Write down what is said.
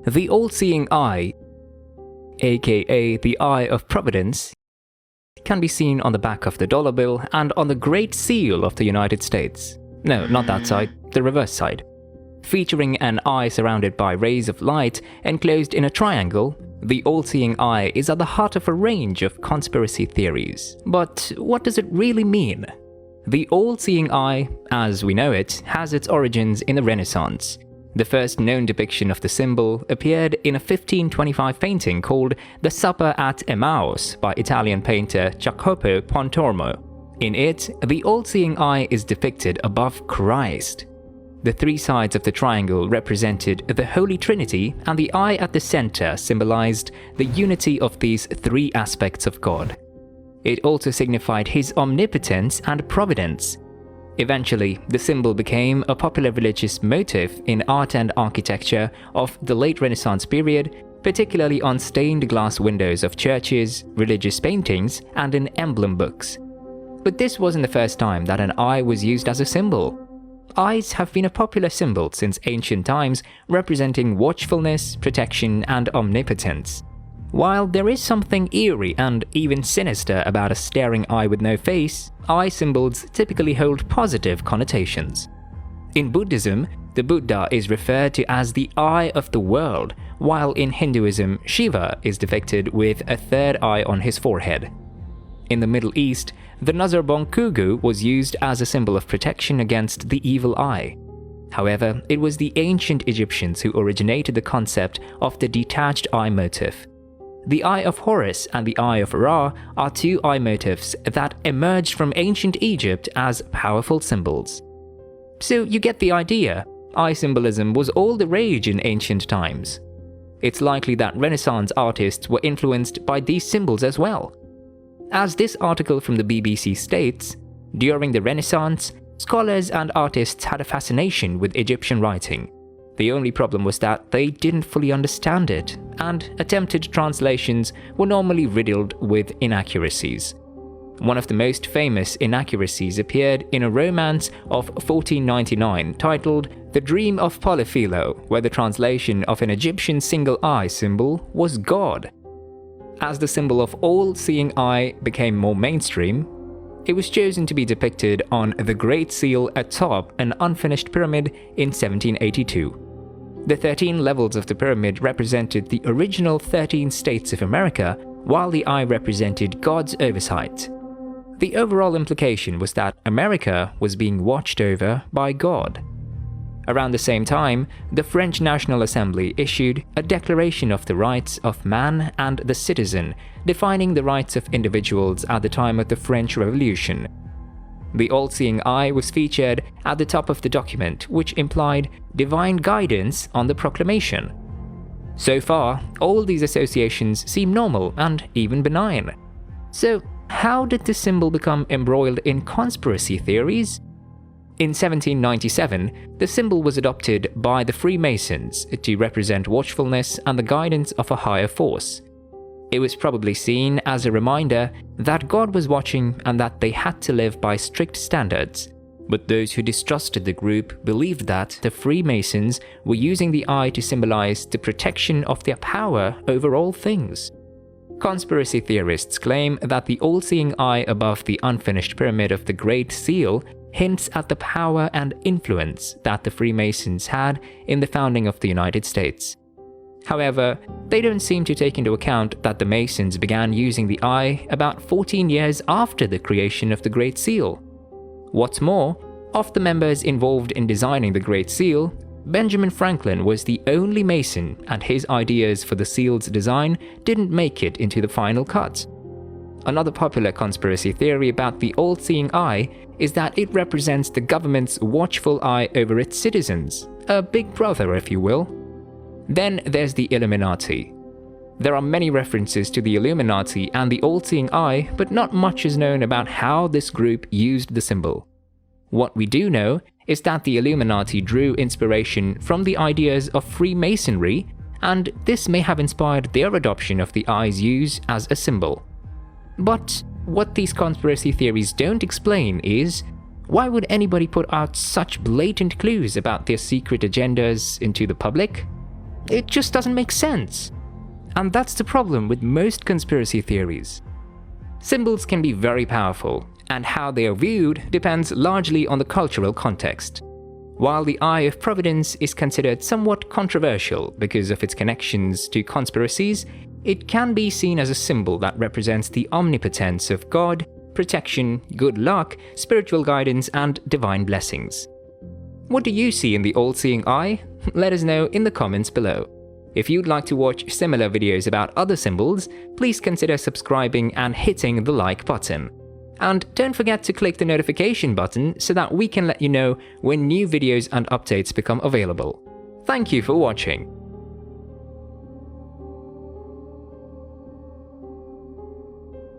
The all-seeing eye, aka the Eye of Providence, can be seen on the back of the dollar bill and on the Great Seal of the United States. No, not that side, the reverse side. Featuring an eye surrounded by rays of light enclosed in a triangle, the all-seeing eye is at the heart of a range of conspiracy theories. But what does it really mean? The all-seeing eye, as we know it, has its origins in the Renaissance. The first known depiction of the symbol appeared in a 1525 painting called The Supper at Emmaus by Italian painter Jacopo Pontormo. In it, the all-seeing eye is depicted above Christ. The three sides of the triangle represented the Holy Trinity, and the eye at the center symbolized the unity of these three aspects of God. It also signified his omnipotence and providence. Eventually, the symbol became a popular religious motif in art and architecture of the late Renaissance period, particularly on stained glass windows of churches, religious paintings, and in emblem books. But this wasn't the first time that an eye was used as a symbol. Eyes have been a popular symbol since ancient times, representing watchfulness, protection, and omnipotence. While there is something eerie and even sinister about a staring eye with no face, eye symbols typically hold positive connotations. In Buddhism, the Buddha is referred to as the eye of the world, while in Hinduism, Shiva is depicted with a third eye on his forehead. In the Middle East, the Nazar Bonkugu was used as a symbol of protection against the evil eye. However, it was the ancient Egyptians who originated the concept of the detached eye motif. The Eye of Horus and the Eye of Ra are two eye motifs that emerged from ancient Egypt as powerful symbols. So you get the idea, eye symbolism was all the rage in ancient times. It's likely that Renaissance artists were influenced by these symbols as well. As this article from the BBC states, during the Renaissance, scholars and artists had a fascination with Egyptian writing. The only problem was that they didn't fully understand it, and attempted translations were normally riddled with inaccuracies. One of the most famous inaccuracies appeared in a romance of 1499 titled The Dream of Polyphilo, where the translation of an Egyptian single-eye symbol was God. As the symbol of all-seeing eye became more mainstream, it was chosen to be depicted on the Great Seal atop an unfinished pyramid in 1782. The 13 levels of the pyramid represented the original 13 states of America, while the eye represented God's oversight. The overall implication was that America was being watched over by God. Around the same time, the French National Assembly issued a Declaration of the Rights of Man and the Citizen, defining the rights of individuals at the time of the French Revolution. The all-seeing eye was featured at the top of the document, which implied divine guidance on the proclamation. So far, all these associations seem normal and even benign. So, how did the symbol become embroiled in conspiracy theories? In 1797, the symbol was adopted by the Freemasons to represent watchfulness and the guidance of a higher force. It was probably seen as a reminder that God was watching and that they had to live by strict standards. But those who distrusted the group believed that the Freemasons were using the eye to symbolize the protection of their power over all things. Conspiracy theorists claim that the all-seeing eye above the unfinished pyramid of the Great Seal hints at the power and influence that the Freemasons had in the founding of the United States. However, they don't seem to take into account that the Masons began using the eye about 14 years after the creation of the Great Seal. What's more, of the members involved in designing the Great Seal, Benjamin Franklin was the only Mason, and his ideas for the seal's design didn't make it into the final cut. Another popular conspiracy theory about the all-seeing eye is that it represents the government's watchful eye over its citizens, a big brother if you will. Then there's the Illuminati. There are many references to the Illuminati and the all-seeing eye, but not much is known about how this group used the symbol. What we do know is that the Illuminati drew inspiration from the ideas of Freemasonry, and this may have inspired their adoption of the eye's use as a symbol. But what these conspiracy theories don't explain is, why would anybody put out such blatant clues about their secret agendas into the public? It just doesn't make sense. And that's the problem with most conspiracy theories. Symbols can be very powerful, and how they are viewed depends largely on the cultural context. While the Eye of Providence is considered somewhat controversial because of its connections to conspiracies, it can be seen as a symbol that represents the omnipotence of God, protection, good luck, spiritual guidance, and divine blessings. What do you see in the all-seeing eye? Let us know in the comments below. If you'd like to watch similar videos about other symbols, please consider subscribing and hitting the like button. And don't forget to click the notification button so that we can let you know when new videos and updates become available. Thank you for watching.